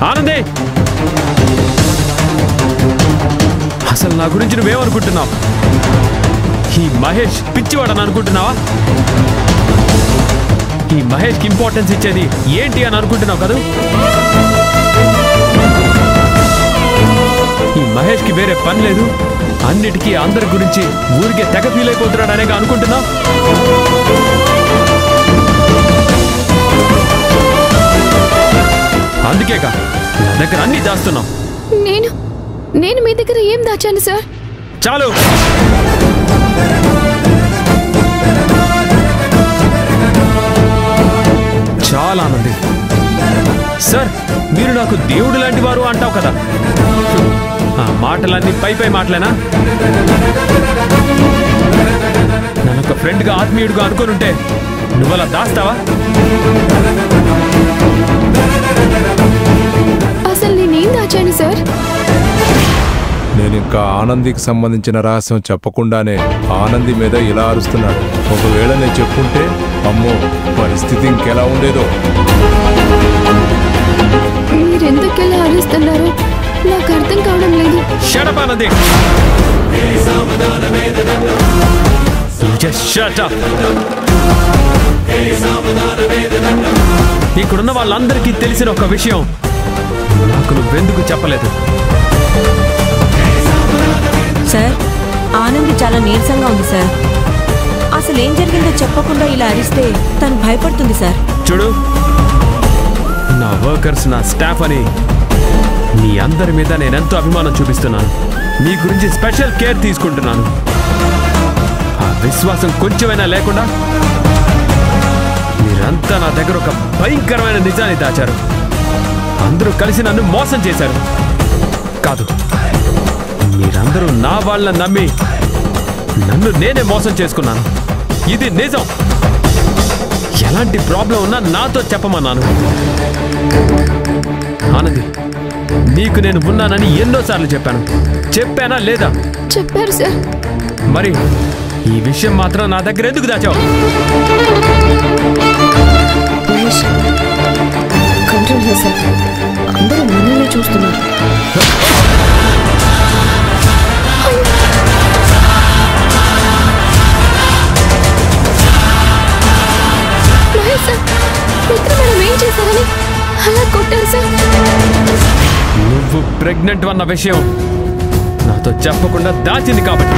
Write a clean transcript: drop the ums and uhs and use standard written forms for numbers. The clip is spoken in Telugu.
ఆనందే, అసలు నా గురించి నువ్వేమనుకుంటున్నావు? ఈ మహేష్ పిచ్చివాడని అనుకుంటున్నావా? ఈ మహేష్కి ఇంపార్టెన్స్ ఇచ్చేది ఏంటి అని అనుకుంటున్నావు కదా? ఈ మహేష్కి వేరే పని లేదు, అన్నిటికీ అందరి గురించి ఊరికే తెగ ఫీల్ అయిపోతున్నాడు అనేగా అనుకుంటున్నావు? అందుకేగా నా దగ్గర అన్ని దాస్తున్నావు. నేను మీ దగ్గర ఏం దాచాను సార్? చాలు. చాలా ఆనంది సార్, మీరు నాకు దేవుడు లాంటి వారు అంటావు కదా, ఆ మాటలన్నీ పై మాటలేనా? నన్ను ఒక ఫ్రెండ్గా ఆత్మీయుడిగా అనుకోనుంటే నువ్వలా దాస్తావా? అసలు నేనేం దాచాను సార్? నేను ఇంకా ఆనందికి సంబంధించిన రహస్యం చెప్పకుండానే ఆనంది మీద ఇలా అరుస్తున్నాడు. ఒకవేళ నేను చెప్పుంటే అమ్మో పరిస్థితి ఇంకెలా ఉండేదో. మీరెందుకు ఎలా అరుస్తున్నారో నాకు అర్థం కావడం లేదు. Shut up, Anandi. Just shut up. ఇక్కడున్న వాళ్ళందరికీ తెలిసిన ఒక విషయం నాకు నువ్వెందుకు చెప్పలేదు? సార్, ఆనంది చాలా నీరసంగా ఉంది సార్. అసలు ఏం జరిగిందో చెప్పకుండా ఇలా అరిస్తే తను భయపడుతుంది సార్. చూడు, నా వర్కర్స్, నా స్టాఫ్ అని మీ అందరి మీద నేనెంతో అభిమానం చూపిస్తున్నాను. మీ గురించి స్పెషల్ కేర్ తీసుకుంటున్నాను. ఆ విశ్వాసం కొంచెమైనా లేకుండా మీరంతా నా దగ్గర ఒక భయంకరమైన నిజాన్ని దాచారు. అందరూ కలిసి నన్ను మోసం చేశారు. కాదు, మీరందరూ నా వాళ్ళని నమ్మి నన్ను నేనే మోసం చేసుకున్నాను. ఇది నిజం. ఎలాంటి ప్రాబ్లం ఉన్నా నాతో చెప్పమన్నాను. ఆనంది, నీకు నేను ఉన్నానని ఎన్నోసార్లు చెప్పాను. చెప్పానా లేదా? చెప్పారు సార్. మరి ఈ విషయం మాత్రం నా దగ్గర ఎందుకు దాచావు? కంట్రోల్ చేశారు. అందరూ మనల్ని చూస్తున్నారు. ఏం చేశారని అలా కొట్టారు సార్? నువ్వు ప్రెగ్నెంట్ అన్న విషయం నాతో చెప్పకుండా దాచింది కాబట్టి.